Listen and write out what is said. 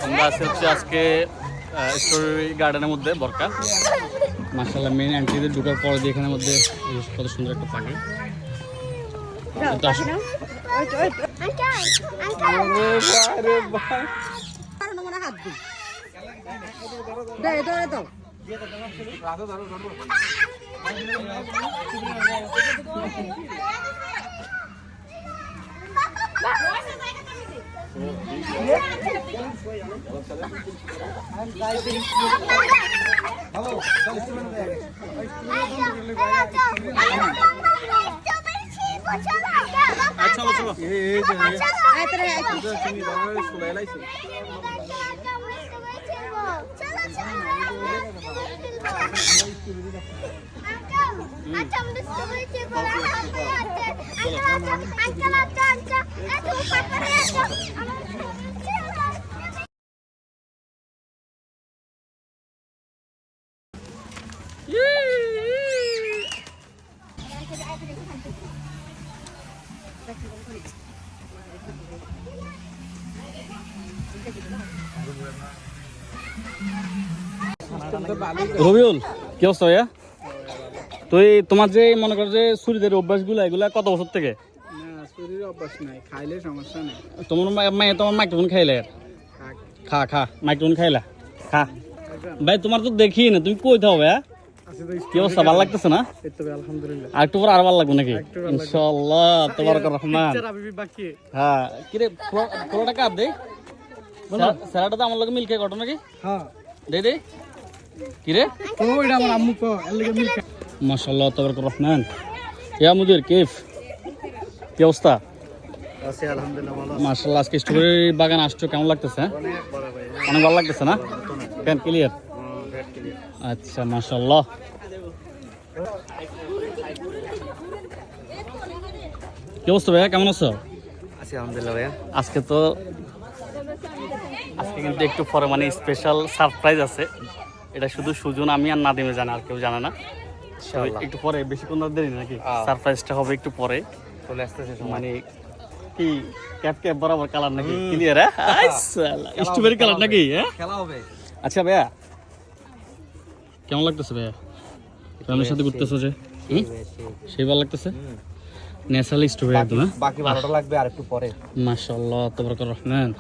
আমরা আছি হচ্ছে আজকে স্টোরি গার্ডেনের মধ্যে বরকা মাশাআল্লাহ মেইন এন্ট্রিতে ঢোকার পর দিয়ে এখানের মধ্যে কত সুন্দর একটা পাখি রবিউল কি অবস্থা ভাইয়া তো তোমার যে মনে করো যে শরীরের অভ্যাসগুলো এগুলা কত বছর থেকে অভ্যাস নাই খাইলে সমস্যা নেই তোমার মাইক্রোফোন খাইলে খা খা মাইক্রোফোন খাইলা খা ভাই তোমার তো দেখি না তুমি কই থাও ভাইয়া কি অবস্থা ভালো লাগতেছে না আলহামদুলিল্লাহ আর একটু পরে আর ভালো লাগবে নাকি ইনশাআল্লাহ তাবারাকার রহমান হ্যাঁ কিরে পুরোটা কাপ দে স্যালাডটা তো আমার লগে মিল খেয়ে কটো নাকি হ্যাঁ দে দে কিরে ওইটা আমার আম্মু কো এর লাগি মিল মাশাআল্লাহ তাবারাকার রহমান ইয়া মুদির কিফ কি অবস্থা আছে আলহামদুলিল্লাহ ভালো মাশাআল্লাহ আজকে স্ট্রবেরি বাগান আসছো কেমন লাগতেছে অনেক ভালো লাগতেছে না কেন ক্লিয়ার আচ্ছা মাশাআল্লাহ কি অবস্থা ভাইয়া কেমন আছো আছি আলহামদুলিল্লাহ ভাইয়া আজকে কিন্তু একটু পরে মানে স্পেশাল সারপ্রাইজ আছে এটা শুধু সুজন আমি আর নাদিমে জানে আর কেউ জানে না একটু পরে বেশিক্ষণ দেরি নাকি সারপ্রাইজটা হবে একটু পরে চলে আসতেছে মানে কি ক্যাপ বরাবর কালার নাকি ক্লিয়ার হ্যাঁ স্ট্রবেরি কালার নাকি হ্যাঁ খেলা হবে আচ্ছা ভাইয়া কেমন লাগতেছে ভাইয়া ফ্যামিলির সাথে ঘুরতেছো যে সেই ভালো লাগতেছে ন্যাচারাল স্ট্রবেরি একদম বাকি ভালোটা লাগবে আর একটু পরে মাশাআল্লাহ তাবারাকার রহমান